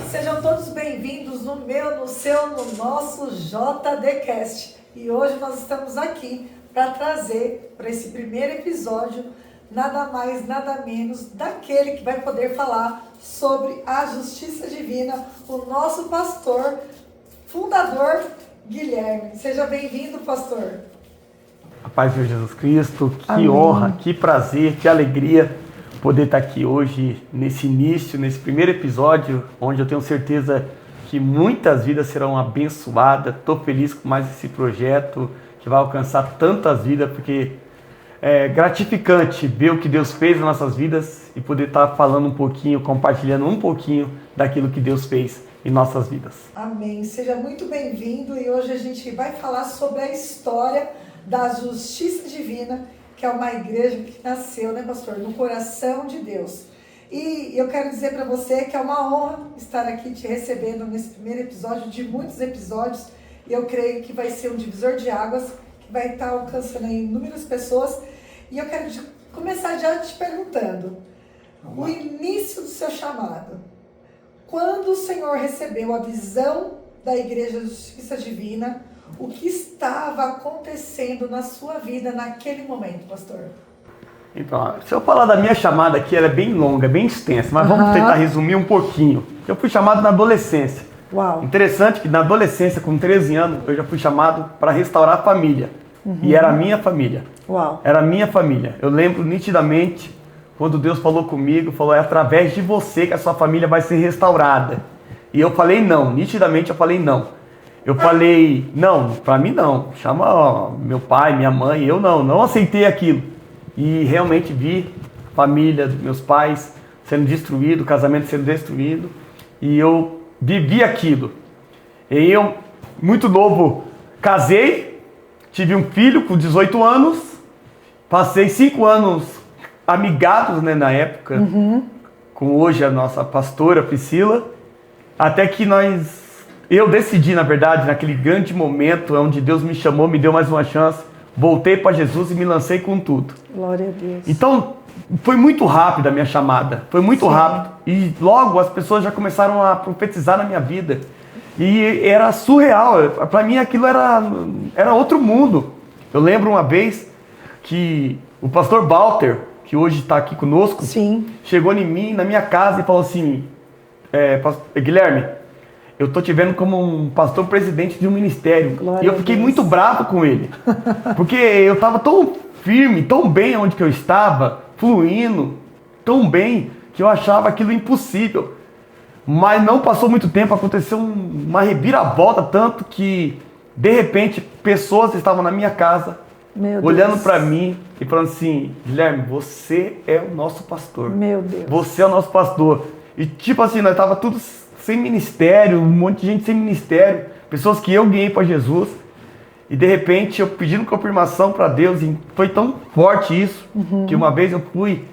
Sejam todos bem-vindos no meu, no seu, no nosso JDcast. E hoje nós estamos aqui para trazer para esse primeiro episódio nada mais, nada menos daquele que vai poder falar sobre a justiça divina, o nosso pastor, fundador Guilherme. Seja bem-vindo, pastor. A paz de Jesus Cristo, que Amém. Honra, que prazer, que alegria poder estar aqui hoje, nesse início, nesse primeiro episódio, onde eu tenho certeza que muitas vidas serão abençoadas. Estou feliz com mais esse projeto, que vai alcançar tantas vidas, porque é gratificante ver o que Deus fez nas nossas vidas e poder estar falando um pouquinho, compartilhando um pouquinho daquilo que Deus fez em nossas vidas. Amém. Seja muito bem-vindo e hoje a gente vai falar sobre a história da justiça divina, que é uma igreja que nasceu, né, pastor, no coração de Deus. E eu quero dizer para você que é uma honra estar aqui te recebendo nesse primeiro episódio de muitos episódios. E eu creio que vai ser um divisor de águas, que vai estar alcançando inúmeras pessoas. E eu quero começar já te perguntando, o início do seu chamado. Quando o Senhor recebeu a visão da Igreja da Justiça Divina, o que estava acontecendo na sua vida naquele momento, pastor? Então, se eu falar da minha chamada aqui, ela é bem longa, bem extensa, mas vamos tentar resumir um pouquinho. Eu fui chamado na adolescência. Uau. Interessante que na adolescência, com 13 anos, eu já fui chamado para restaurar a família. E era a minha família. Uau. Era a minha família. Eu lembro nitidamente quando Deus falou comigo, falou, é através de você que a sua família vai ser restaurada. E eu falei não, nitidamente eu falei não. Eu falei, não, pra mim não, chama meu pai, minha mãe, eu não aceitei aquilo. E realmente vi a família dos meus pais sendo destruído, o casamento sendo destruído, e eu vivi aquilo. E eu, muito novo, casei, tive um filho com 18 anos, passei 5 anos amigados, né, na época, com hoje a nossa pastora Priscila, até que eu decidi, na verdade, naquele grande momento onde Deus me chamou, me deu mais uma chance, voltei para Jesus e me lancei com tudo. Glória a Deus. Então, foi muito rápido a minha chamada, foi muito rápido. E logo as pessoas já começaram a profetizar na minha vida. E era surreal, para mim aquilo era outro mundo. Eu lembro uma vez que o pastor Walter, que hoje está aqui conosco, chegou em mim, na minha casa e falou assim, Guilherme, eu tô te vendo como um pastor presidente de um ministério. Glória e eu fiquei muito bravo com ele. Porque eu estava tão firme, tão bem onde que eu estava, fluindo, tão bem, que eu achava aquilo impossível. Mas não passou muito tempo, aconteceu uma reviravolta, tanto que, de repente, pessoas estavam na minha casa, olhando para mim e falando assim, Guilherme, você é o nosso pastor. Meu Deus. Você é o nosso pastor. E tipo assim, nós estávamos todos sem ministério, um monte de gente sem ministério, pessoas que eu ganhei para Jesus, e de repente eu pedindo confirmação para Deus, e foi tão forte isso, que uma vez eu fui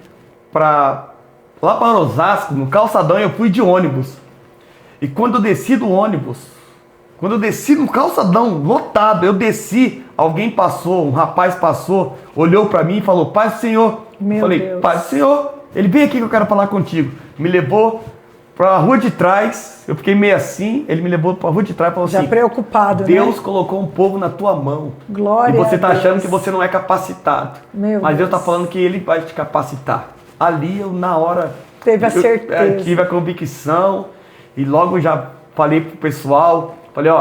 lá para Osasco, no calçadão, eu fui de ônibus, e quando eu desci do ônibus, quando eu desci no calçadão, lotado, eu desci, alguém passou, um rapaz passou, olhou para mim e falou, paz do Senhor. Eu falei, paz do Senhor, ele vem aqui que eu quero falar contigo. Me levou para a rua de trás, eu fiquei meio assim, ele me levou para a rua de trás e falou assim, já preocupado, Deus colocou um povo na tua mão. Glória e você está a Deus. achando que você não é capacitado. Mas Deus está falando que Ele vai te capacitar. Ali eu, na hora, teve a certeza. Tive a convicção e logo já falei pro pessoal, falei,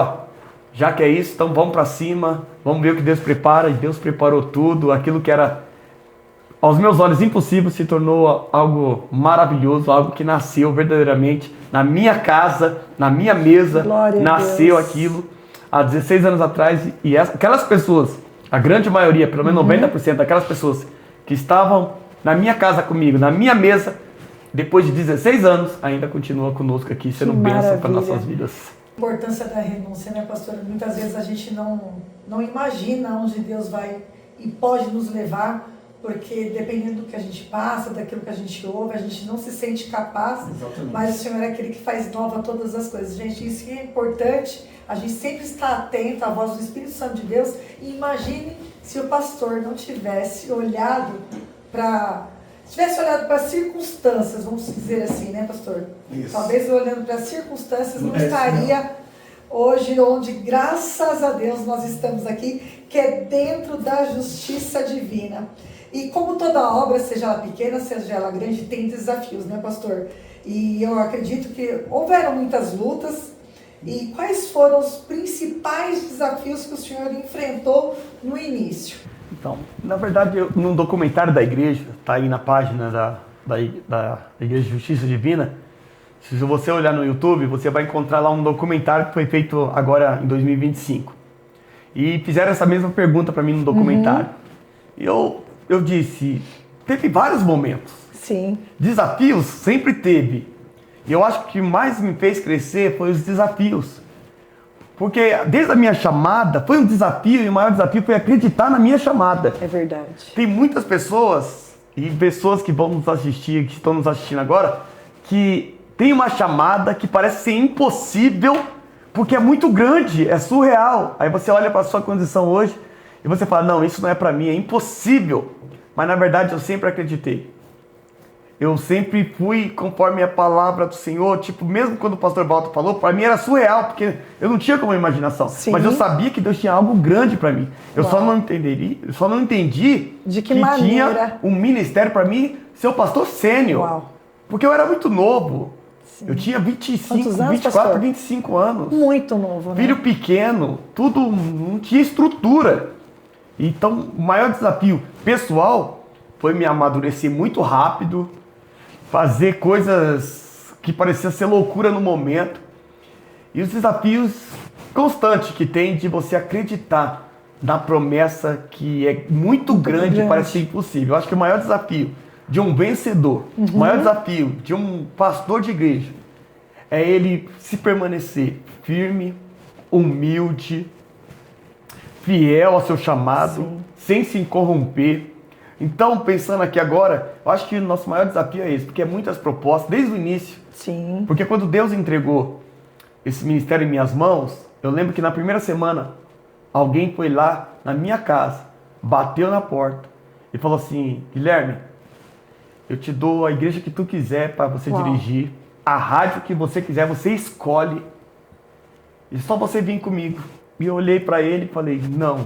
já que é isso, então vamos para cima, vamos ver o que Deus prepara. E Deus preparou tudo, aquilo que era aos meus olhos impossível se tornou algo maravilhoso, algo que nasceu verdadeiramente na minha casa, na minha mesa. Glória nasceu a Deus. Aquilo há 16 anos atrás. E aquelas pessoas, a grande maioria, pelo menos 90% daquelas pessoas que estavam na minha casa comigo, na minha mesa, depois de 16 anos, ainda continua conosco aqui, sendo bênção para nossas vidas. A importância da renúncia, né, pastor? Muitas vezes a gente não imagina onde Deus vai e pode nos levar, porque dependendo do que a gente passa, daquilo que a gente ouve, a gente não se sente capaz. Exatamente. Mas o Senhor é aquele que faz nova todas as coisas. Gente, isso que é importante, a gente sempre está atento à voz do Espírito Santo de Deus. E imagine se o pastor não tivesse olhado para Se tivesse olhado para as circunstâncias, vamos dizer assim, né, pastor? Isso. Talvez olhando para as circunstâncias não É, estaria hoje onde, graças a Deus, nós estamos aqui, que é dentro da justiça divina. E como toda obra, seja ela pequena, seja ela grande, tem desafios, né, pastor? E eu acredito que houveram muitas lutas. E quais foram os principais desafios que o senhor enfrentou no início? Então, na verdade, num documentário da igreja, tá aí na página da Igreja de Justiça Divina, se você olhar no YouTube, você vai encontrar lá um documentário que foi feito agora em 2025. E fizeram essa mesma pergunta para mim no documentário. E eu disse, teve vários momentos. Sim. Desafios sempre teve. E eu acho que o que mais me fez crescer foi os desafios. Porque desde a minha chamada, foi um desafio, e o maior desafio foi acreditar na minha chamada. É verdade. Tem muitas pessoas, e pessoas que vão nos assistir, que estão nos assistindo agora, que tem uma chamada que parece ser impossível, porque é muito grande, é surreal. Aí você olha para a sua condição hoje, e você fala, não, isso não é para mim, é impossível. Mas na verdade eu sempre acreditei. Eu sempre fui conforme a palavra do Senhor, tipo, mesmo quando o pastor Walter falou, para mim era surreal, porque eu não tinha como imaginação. Sim. Mas eu sabia que Deus tinha algo grande para mim. Eu só não entendi de que maneira tinha um ministério para mim ser o pastor sênior. Uau. Porque eu era muito novo. Sim. Eu tinha 25, Quantos anos, 24, pastor? 25 anos. Muito novo, né? Filho pequeno, tudo não tinha estrutura. Então, o maior desafio pessoal foi me amadurecer muito rápido, fazer coisas que pareciam ser loucura no momento. E os desafios constantes que tem de você acreditar na promessa que é muito grande e parece ser impossível. Eu acho que o maior desafio de um vencedor, o maior desafio de um pastor de igreja é ele se permanecer firme, humilde, fiel ao seu chamado, Sim. sem se corromper. Então, pensando aqui agora, eu acho que o nosso maior desafio é esse, porque é muitas propostas, desde o início. Sim. Porque quando Deus entregou esse ministério em minhas mãos, eu lembro que na primeira semana, alguém foi lá na minha casa, bateu na porta e falou assim, Guilherme, eu te dou a igreja que tu quiser para você dirigir, a rádio que você quiser, você escolhe, e só você vir comigo. E eu olhei para ele e falei, não,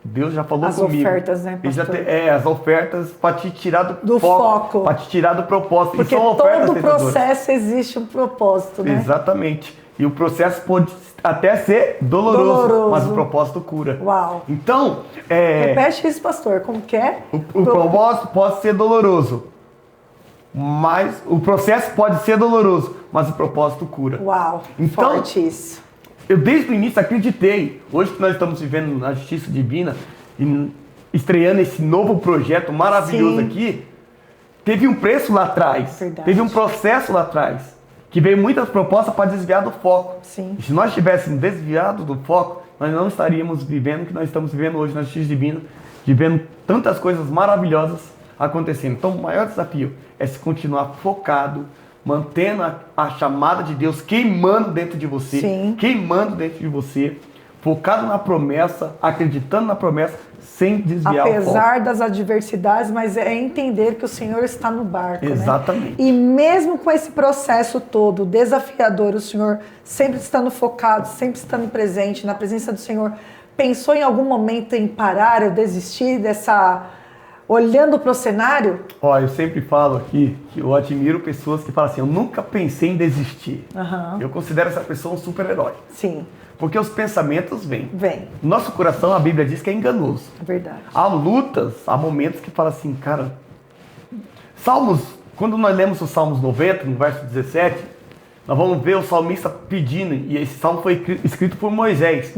Deus já falou comigo. As ofertas, né, pastor? As ofertas para te tirar do foco. Para te tirar do propósito. Porque todo processo existe um propósito, né? Exatamente. E o processo pode até ser doloroso. Mas o propósito cura. Uau. Então, repete isso, pastor, como que é? O propósito pode ser doloroso, mas o processo pode ser doloroso, mas o propósito cura. Uau, então, forte isso. Eu desde o início acreditei. Hoje que nós estamos vivendo na Justiça Divina, e estreando esse novo projeto maravilhoso aqui, teve um preço lá atrás, teve um processo lá atrás, que veio muitas propostas para desviar do foco. Sim. E se nós tivéssemos desviado do foco, nós não estaríamos vivendo o que nós estamos vivendo hoje na Justiça Divina, vivendo tantas coisas maravilhosas acontecendo. Então o maior desafio é se continuar focado, mantendo a chamada de Deus queimando dentro de você, focado na promessa, acreditando na promessa, sem desviar o foco. Apesar das adversidades, mas é entender que o Senhor está no barco, Exatamente. Né? E mesmo com esse processo todo desafiador, o Senhor sempre estando focado, sempre estando presente, na presença do Senhor, pensou em algum momento em parar ou desistir dessa... Olhando para o cenário? Ó, eu sempre falo aqui que eu admiro pessoas que falam assim, eu nunca pensei em desistir. Eu considero essa pessoa um super-herói. Sim. Porque os pensamentos vêm. Vem. Nosso coração, a Bíblia diz que é enganoso. É verdade. Há lutas, há momentos que fala assim, cara... Salmos, quando nós lemos o Salmos 90, no verso 17, nós vamos ver o salmista pedindo, e esse salmo foi escrito por Moisés.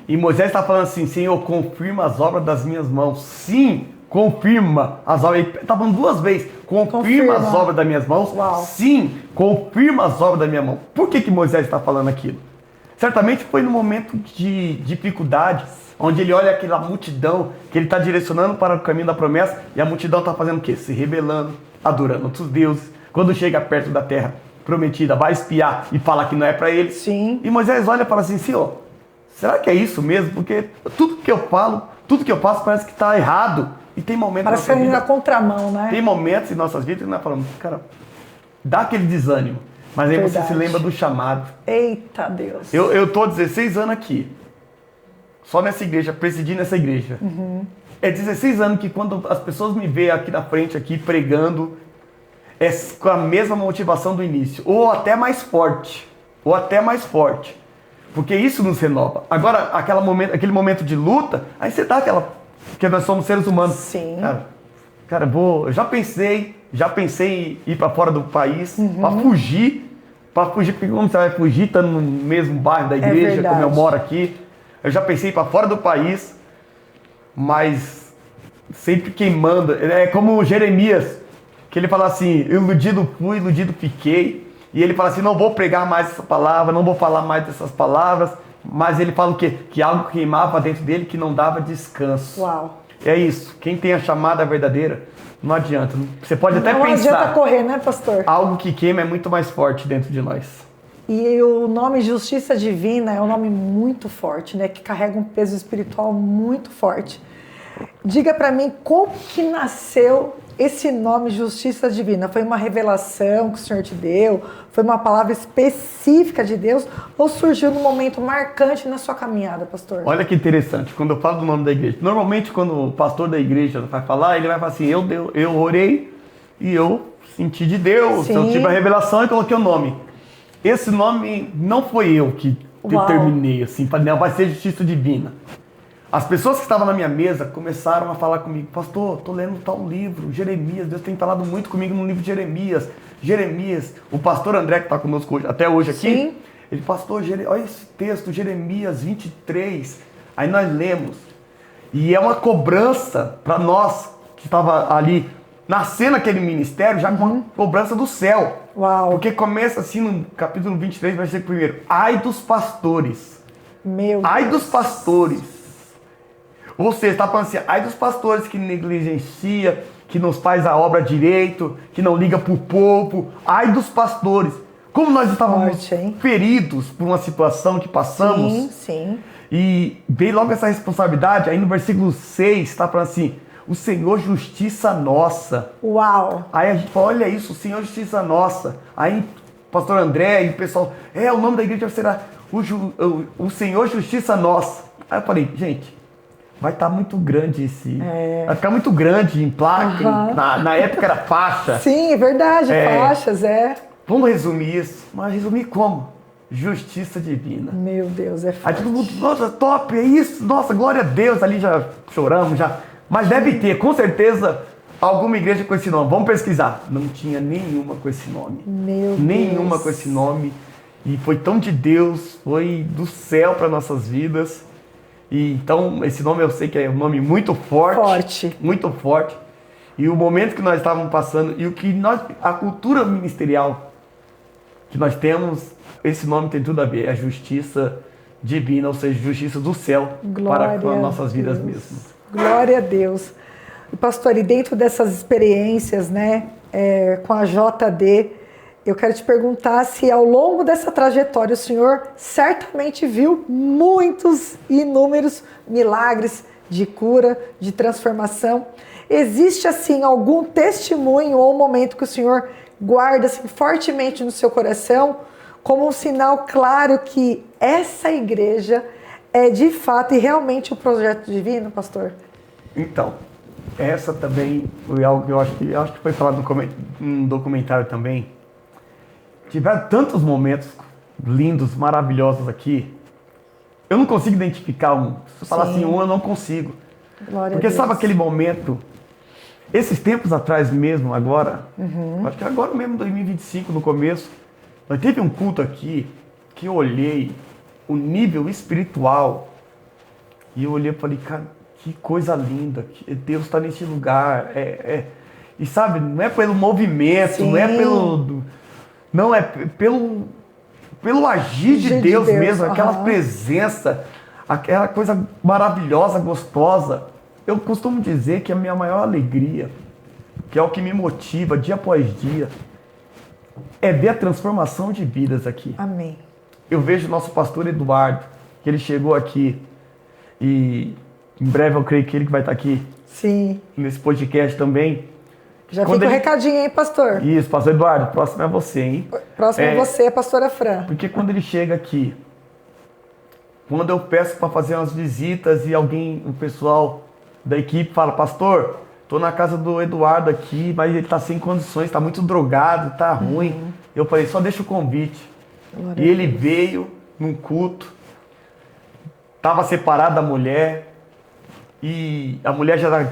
E Moisés está falando assim, Senhor, confirma as obras das minhas mãos. Sim, confirma as obras. Ele está falando duas vezes. Confirma as obras das minhas mãos. Uau. Sim, confirma as obras da minha mão. Por que Moisés está falando aquilo? Certamente foi no momento de dificuldades, onde ele olha aquela multidão que ele está direcionando para o caminho da promessa, e a multidão está fazendo o quê? Se rebelando, adorando outros deuses. Quando chega perto da terra prometida, vai espiar e fala que não é para ele. Sim. E Moisés olha e fala assim, Senhor, será que é isso mesmo? Porque tudo que eu falo, tudo que eu faço parece que está errado. E tem momentos Parece que na contramão, né? Tem momentos em nossas vidas que nós falamos, cara, dá aquele desânimo. Mas aí você se lembra do chamado. Eita Deus. Eu tô há 16 anos aqui. Só nessa igreja, presidindo essa igreja. É 16 anos que quando as pessoas me veem aqui na frente, aqui pregando, é com a mesma motivação do início. Ou até mais forte. Porque isso nos renova. Agora, aquele momento de luta, aí você dá aquela... Porque nós somos seres humanos. Sim. Cara, eu já pensei em ir para fora do país, para fugir, porque como você vai fugir estando no mesmo bairro da igreja, como eu moro aqui? Eu já pensei em ir para fora do país, mas sempre queimando. É como Jeremias, que ele fala assim, iludido fui, iludido fiquei. E ele fala assim, não vou pregar mais essa palavra, não vou falar mais dessas palavras. Mas ele fala o quê? Que algo queimava dentro dele que não dava descanso. Uau. É isso. Quem tem a chamada verdadeira, não adianta. Você pode até pensar. Não adianta correr, né, pastor? Algo que queima é muito mais forte dentro de nós. E o nome Justiça Divina é um nome muito forte, né? Que carrega um peso espiritual muito forte. Diga para mim como que nasceu esse nome Justiça Divina. Foi uma revelação que o Senhor te deu? Foi uma palavra específica de Deus? Ou surgiu num momento marcante na sua caminhada, pastor? Olha que interessante, quando eu falo do nome da igreja. Normalmente, quando o pastor da igreja vai falar, ele vai falar assim, eu orei e eu senti de Deus. Sim. Eu tive a revelação e coloquei o nome. Esse nome não foi eu que determinei, assim, não, vai ser Justiça Divina. As pessoas que estavam na minha mesa começaram a falar comigo, pastor, estou lendo tal livro, Jeremias, Deus tem falado muito comigo no livro de Jeremias, o pastor André que está conosco hoje, até hoje aqui, sim. Ele, pastor, olha esse texto, Jeremias 23, aí nós lemos, e é uma cobrança para nós que estava ali, nascendo aquele ministério, já com uma cobrança do céu. Uau. Porque começa assim no capítulo 23, versículo 1, ai dos pastores, ai dos pastores. Ou seja, está falando assim, ai dos pastores que negligencia, que não faz a obra direito, que não liga para o povo. Ai dos pastores. Como nós estávamos feridos por uma situação que passamos. Sim, sim. E veio logo essa responsabilidade. Aí no versículo 6 está falando assim, o Senhor justiça nossa. Uau. Aí a gente fala, olha isso, o Senhor justiça nossa. Aí o pastor André e o pessoal, o nome da igreja será o Senhor justiça nossa. Aí eu falei, gente... Vai estar muito grande esse... Vai ficar muito grande em placa. Na época era faixa. Sim, é verdade, faixas, Vamos resumir isso. Mas resumir como? Justiça Divina. Meu Deus, é Aí forte. todo mundo, nossa, top, é isso. Nossa, glória a Deus. Ali já choramos, já. Mas deve ter, com certeza, alguma igreja com esse nome. Vamos pesquisar. Não tinha nenhuma com esse nome. Meu Deus. Nenhuma com esse nome. E foi tão de Deus, foi do céu para nossas vidas. E então, esse nome eu sei que é um nome muito forte. Muito forte. E o momento que nós estávamos passando, e o que a cultura ministerial que nós temos, esse nome tem tudo a ver, é a justiça divina, ou seja, justiça do céu para com as nossas vidas mesmas. Glória a Deus. E pastor, e dentro dessas experiências, né, com a JD, eu quero te perguntar se ao longo dessa trajetória o senhor certamente viu muitos e inúmeros milagres de cura, de transformação. Existe assim algum testemunho ou momento que o senhor guarda assim, fortemente no seu coração como um sinal claro que essa igreja é de fato e realmente um projeto divino, pastor? Então, essa também foi algo que eu acho que foi falado num documentário também. Tiveram tantos momentos lindos, maravilhosos aqui. Eu não consigo identificar um. Se eu falar assim, eu não consigo. Glória Porque a Deus. sabe aquele momento, esses tempos atrás mesmo, agora, acho que agora mesmo, 2025, no começo, nós teve um culto aqui que eu olhei o nível espiritual e eu olhei e falei, cara, que coisa linda, que Deus está nesse lugar. E sabe, não é pelo movimento, Sim. não é pelo... Não, é pelo agir de Deus mesmo, aquela presença, aquela coisa maravilhosa, gostosa. Eu costumo dizer que a minha maior alegria, que é o que me motiva dia após dia, é ver a transformação de vidas aqui. Amém. Eu vejo o nosso pastor Eduardo, que ele chegou aqui e Em breve eu creio que ele que vai estar aqui Sim. nesse podcast também. Já Quando fica o ele- recadinho, hein, pastor? Isso, pastor Eduardo, próximo é você, hein? Próximo é você, pastora Fran. Porque quando ele chega aqui, quando eu peço para fazer umas visitas e alguém, o pessoal da equipe fala, pastor, tô na casa do Eduardo aqui, mas ele tá sem condições, tá muito drogado, tá ruim. Eu falei, só deixa o convite. Glória E a ele Deus. veio num culto, tava separado da mulher, e a mulher já era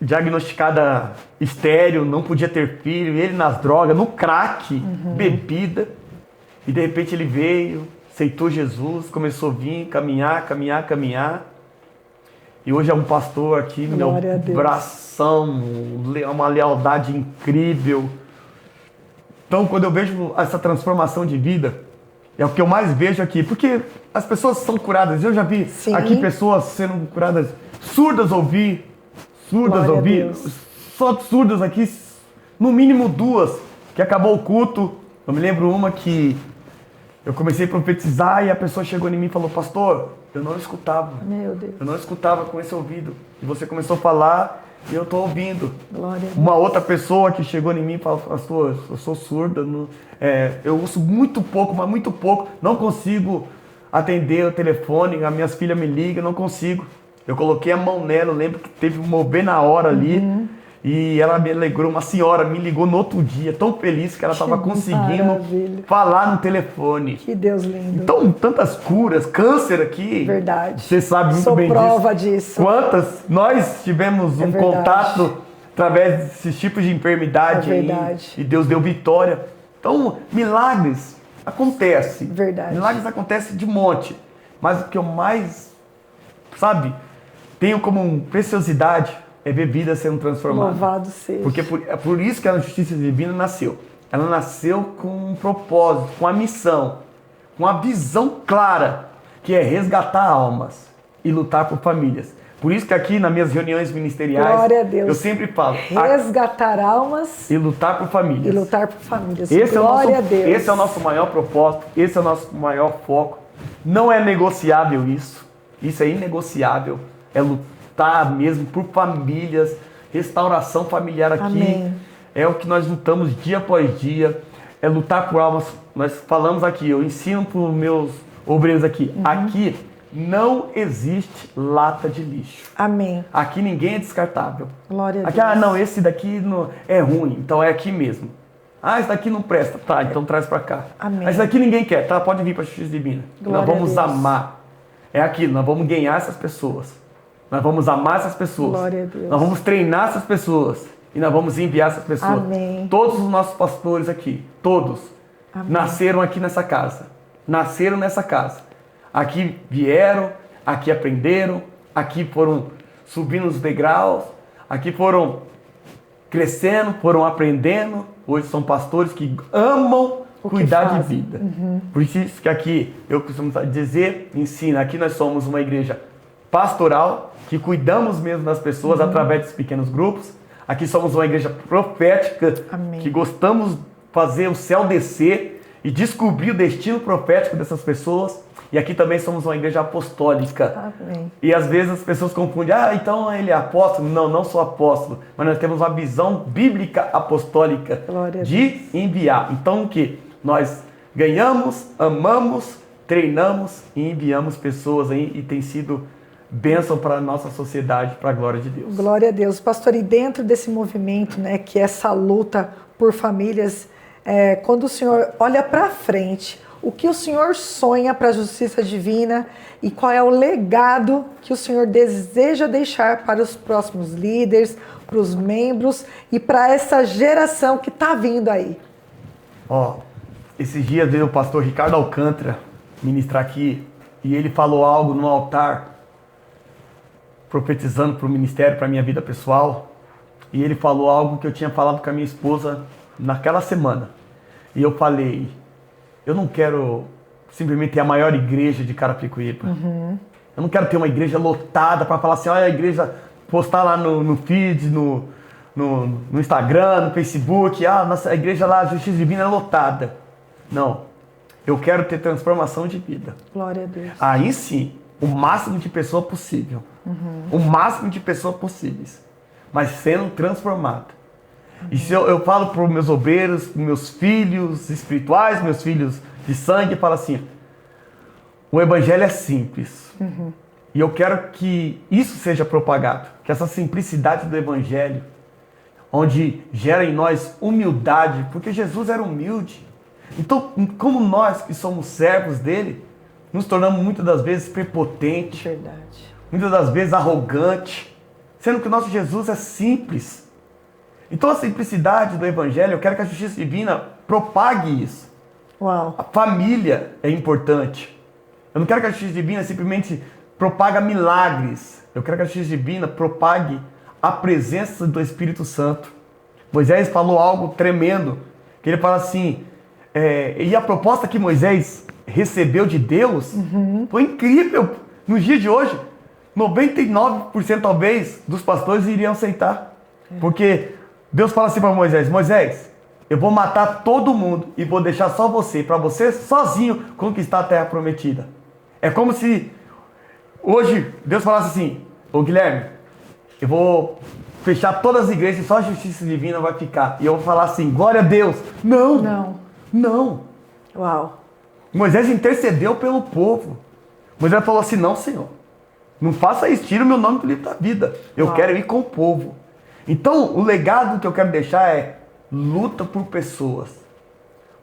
diagnosticada estéril, não podia ter filho, ele nas drogas, no crack, bebida. E de repente ele veio, aceitou Jesus, começou a vir, caminhar. E hoje é um pastor aqui, meu Glória a Deus. bração, uma lealdade incrível. Então, quando eu vejo essa transformação de vida, é o que eu mais vejo aqui. Porque as pessoas são curadas. Eu já vi Sim. aqui pessoas sendo curadas, surdas ouvir, Glória a Deus. só surdas aqui, no mínimo 2, que acabou o culto. Eu me lembro uma que eu comecei a profetizar e a pessoa chegou em mim e falou, pastor, eu não escutava. Meu Deus. Eu não escutava com esse ouvido. E você começou a falar e eu estou ouvindo. Glória a Deus. Uma outra pessoa que chegou em mim e falou, pastor, eu sou surda, eu ouço muito pouco, mas muito pouco, não consigo atender o telefone, as minhas filhas me ligam, não consigo. Eu coloquei a mão nela, eu lembro que teve um mover na hora ali, e ela me alegrou, uma senhora me ligou no outro dia, tão feliz que ela estava conseguindo maravilha. falar no telefone. Que Deus lindo. Então, tantas curas, câncer aqui. Verdade. Você sabe muito Sou bem prova disso. disso. Quantas nós tivemos um verdade. contato através desses tipos de enfermidade É aí, verdade. e Deus deu vitória. Então, milagres acontecem. Verdade. Milagres acontecem de monte. Mas o que eu mais, tenho como preciosidade é ver vida sendo transformada. Louvado seja. Porque é por isso que a justiça divina nasceu. Ela nasceu com um propósito, com a missão, com a visão clara, que é resgatar almas e lutar por famílias. Por isso que aqui nas minhas reuniões ministeriais, Glória a Deus. eu sempre falo, Resgatar almas e lutar por famílias. e lutar por famílias. Esse Glória a Deus. Esse é o nosso maior propósito, esse é o nosso maior foco. Não é negociável isso. Isso é inegociável. É lutar mesmo por famílias, restauração familiar aqui. Amém. É o que nós lutamos dia após dia. É lutar por almas. Nós falamos aqui, eu ensino para os meus obreiros aqui. Aqui não existe lata de lixo. Amém. Aqui ninguém é descartável. Glória a Aqui, Deus. não, esse daqui não é ruim, então é aqui mesmo. Esse daqui não presta, tá, então traz pra cá. Amém. Esse daqui ninguém quer, tá, pode vir pra Justiça Divina. Glória Nós vamos a Deus. amar. É aquilo, nós vamos ganhar essas pessoas. Nós vamos amar essas pessoas. Glória a Deus. Nós vamos treinar essas pessoas. E nós vamos enviar essas pessoas. Amém. Todos os nossos pastores aqui, todos, Amém. nasceram aqui nessa casa. Nasceram nessa casa. Aqui vieram, aqui aprenderam, aqui foram subindo os degraus, aqui foram crescendo, foram aprendendo. Hoje são pastores que amam O que cuidar de fazem. vida. Por isso que aqui, eu costumo dizer, ensina, aqui nós somos uma igreja pastoral, que cuidamos mesmo das pessoas através dos pequenos grupos. Aqui somos uma igreja profética, Amém. que gostamos de fazer o céu descer e descobrir o destino profético dessas pessoas. E aqui também somos uma igreja apostólica. Amém. E às vezes as pessoas confundem, então ele é apóstolo. Não, não sou apóstolo. Mas nós temos uma visão bíblica apostólica Glória a de enviar. Então o que? Nós ganhamos, amamos, treinamos e enviamos pessoas aí e tem sido bênção para a nossa sociedade, para a glória de Deus. Glória a Deus. Pastor, e dentro desse movimento, né, que é essa luta por famílias, quando o Senhor olha para frente, o que o Senhor sonha para a justiça divina e qual é o legado que o Senhor deseja deixar para os próximos líderes, para os membros e para essa geração que está vindo aí? Esses dias veio o pastor Ricardo Alcântara ministrar aqui e ele falou algo no altar, profetizando para o ministério, para a minha vida pessoal, e ele falou algo que eu tinha falado com a minha esposa naquela semana. E eu falei, eu não quero simplesmente ter a maior igreja de Carapicuíba. Eu não quero ter uma igreja lotada para falar assim, olha a igreja, postar lá no feed, no Instagram, no Facebook, nossa igreja lá, a Justiça Divina é lotada. Não, eu quero ter transformação de vida. Glória a Deus. Aí sim, o máximo de pessoa possível. O máximo de pessoas possíveis. Mas sendo transformado. E se eu falo para os meus obreiros, meus filhos espirituais, meus filhos de sangue, eu falo assim, o evangelho é simples. E eu quero que isso seja propagado. Que essa simplicidade do evangelho, onde gera em nós humildade, porque Jesus era humilde. Então, como nós que somos servos dele, nos tornamos muitas das vezes prepotentes, Verdade. muitas das vezes arrogantes, sendo que o nosso Jesus é simples. Então a simplicidade do evangelho, eu quero que a justiça divina propague isso. Uau. A família é importante. Eu não quero que a justiça divina simplesmente propague milagres. Eu quero que a justiça divina propague a presença do Espírito Santo. Moisés falou algo tremendo, que ele fala assim, e a proposta que Moisés recebeu de Deus foi incrível. Nos dias de hoje, 99% talvez dos pastores iriam aceitar. Porque Deus fala assim para Moisés, Moisés, eu vou matar todo mundo e vou deixar só você, para você sozinho conquistar a terra prometida. É como se hoje Deus falasse assim, ô Guilherme, eu vou fechar todas as igrejas e só a justiça divina vai ficar. E eu vou falar assim, glória a Deus. Não, Não. não. Uau. Moisés intercedeu pelo povo. Moisés falou assim, não, Senhor, não faça isso, tira o meu nome do livro da vida. Eu quero ir com o povo. Então, o legado que eu quero deixar é luta por pessoas.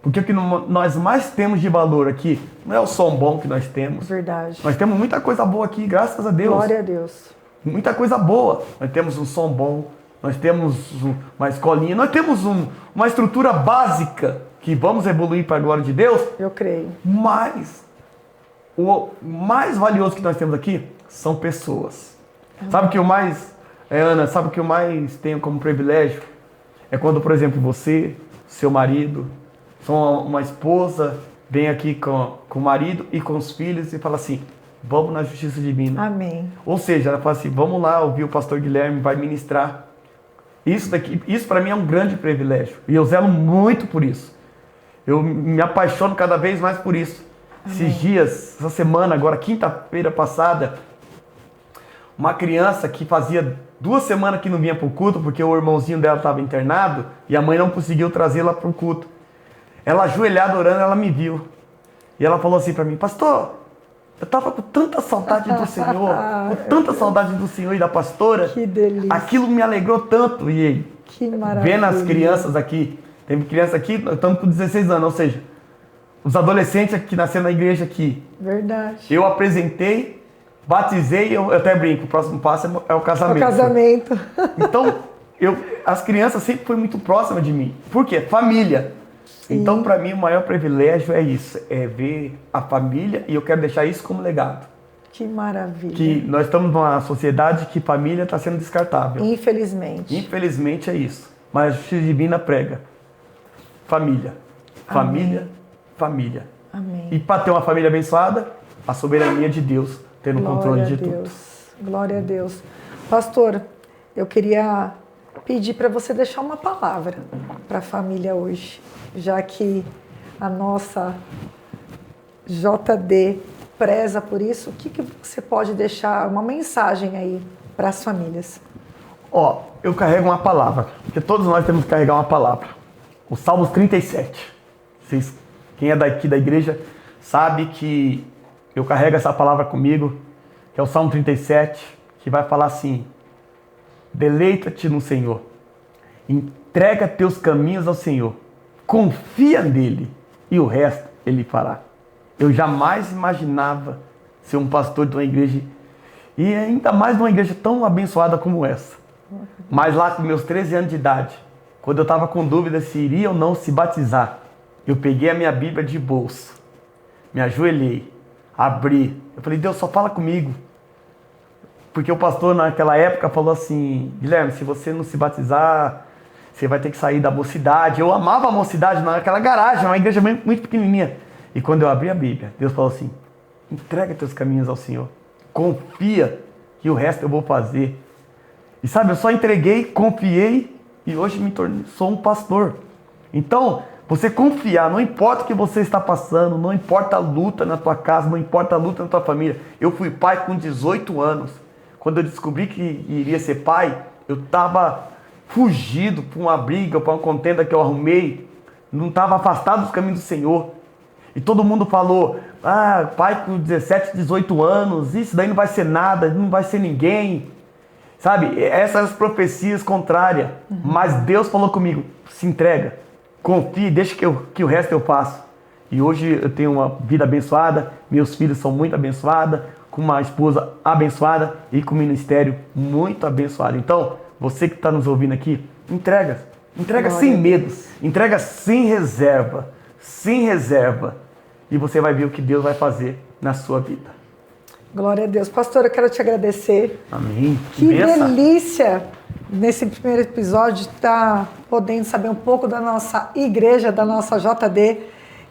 Porque o que nós mais temos de valor aqui não é o som bom que nós temos. Verdade. Nós temos muita coisa boa aqui, graças a Deus. Glória a Deus. Muita coisa boa. Nós temos um som bom, nós temos uma escolinha, nós temos uma estrutura básica que vamos evoluir para a glória de Deus. Eu creio. Mas o mais valioso que nós temos aqui são pessoas. Sabe o que o mais, Ana, sabe o que eu mais tenho como privilégio? É quando, por exemplo, você, seu marido, uma esposa, vem aqui com o marido e com os filhos e fala assim, vamos na justiça divina. Amém. Ou seja, ela fala assim, vamos lá ouvir o pastor Guilherme, vai ministrar. Isso para mim é um grande privilégio. E eu zelo muito por isso. Eu me apaixono cada vez mais por isso. Amém. Esses dias, essa semana, agora, quinta-feira passada, uma criança que fazia 2 semanas que não vinha para o culto, porque o irmãozinho dela estava internado, e a mãe não conseguiu trazê-la para o culto. Ela ajoelhada orando, ela me viu. E ela falou assim para mim, pastor, eu estava com tanta saudade do Senhor, com tanta saudade do Senhor e da pastora. Que delícia. Aquilo me alegrou tanto. E que maravilha. Vendo as crianças aqui, tem criança aqui, estamos com 16 anos, ou seja, os adolescentes que nasceram na igreja aqui. Verdade. Eu apresentei, batizei, eu até brinco, o próximo passo é o casamento. É o casamento. Então, as crianças sempre foram muito próximas de mim. Por quê? Família. Sim. Então, para mim, o maior privilégio é isso, é ver a família, e eu quero deixar isso como legado. Que maravilha. Que nós estamos numa sociedade que família está sendo descartável. Infelizmente. Infelizmente é isso. Mas a justiça divina prega. Família. Família. Amém. Família. Amém. E para ter uma família abençoada, a soberania de Deus, tendo o controle de tudo. Glória a Deus. Pastor, eu queria pedir para você deixar uma palavra para a família hoje, já que a nossa JD preza por isso. O que você pode deixar, uma mensagem aí para as famílias? Eu carrego uma palavra, porque todos nós temos que carregar uma palavra. O Salmos 37. Quem é daqui da igreja sabe que eu carrego essa palavra comigo, que é o Salmo 37, que vai falar assim, deleita-te no Senhor, entrega teus caminhos ao Senhor, confia nele e o resto ele fará. Eu jamais imaginava ser um pastor de uma igreja, e ainda mais de uma igreja tão abençoada como essa. Mas lá com meus 13 anos de idade, quando eu estava com dúvida se iria ou não se batizar, eu peguei a minha Bíblia de bolso, me ajoelhei, abri, eu falei, Deus, só fala comigo. Porque o pastor naquela época falou assim, Guilherme, se você não se batizar, você vai ter que sair da mocidade. Eu amava a mocidade naquela garagem, uma igreja muito pequenininha. E quando eu abri a Bíblia, Deus falou assim, entrega teus caminhos ao Senhor, confia que o resto eu vou fazer. E sabe, eu só entreguei, confiei e hoje sou um pastor. Então, Você confiar, não importa o que você está passando, não importa a luta na tua casa, não importa a luta na tua família. Eu fui pai com 18 anos. Quando eu descobri que iria ser pai, eu estava fugido para uma briga, para uma contenda que eu arrumei. Não estava afastado dos caminhos do Senhor. E todo mundo falou, pai com 17, 18 anos, isso daí não vai ser nada, não vai ser ninguém. Sabe, essas profecias contrárias. Mas Deus falou comigo, se entrega, confie, deixa que o resto eu faço. E hoje eu tenho uma vida abençoada, meus filhos são muito abençoados, com uma esposa abençoada e com um ministério muito abençoado. Então, você que está nos ouvindo aqui, entrega sem medo, entrega sem reserva, e você vai ver o que Deus vai fazer na sua vida. Glória a Deus. Pastor, eu quero te agradecer. Amém. Que delícia nesse primeiro episódio estar podendo saber um pouco da nossa igreja, da nossa JD.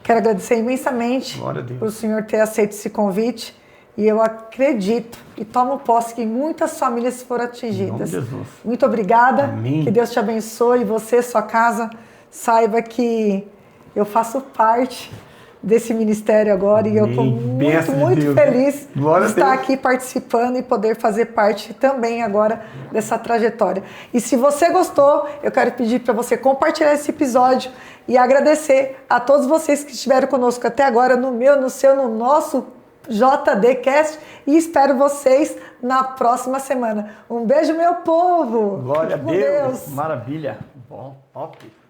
Quero agradecer imensamente por o Senhor ter aceito esse convite. E eu acredito e tomo posse que muitas famílias foram atingidas. Em nome de Jesus. Muito obrigada. Amém. Que Deus te abençoe. Você, sua casa, saiba que eu faço parte desse ministério agora. Amém. E eu estou muito feliz de estar aqui participando e poder fazer parte também agora dessa trajetória. E se você gostou, eu quero pedir para você compartilhar esse episódio e agradecer a todos vocês que estiveram conosco até agora no meu, no seu, no nosso JDcast, e espero vocês na próxima semana. Um beijo, meu povo! Glória a Deus! Maravilha! Bom, top!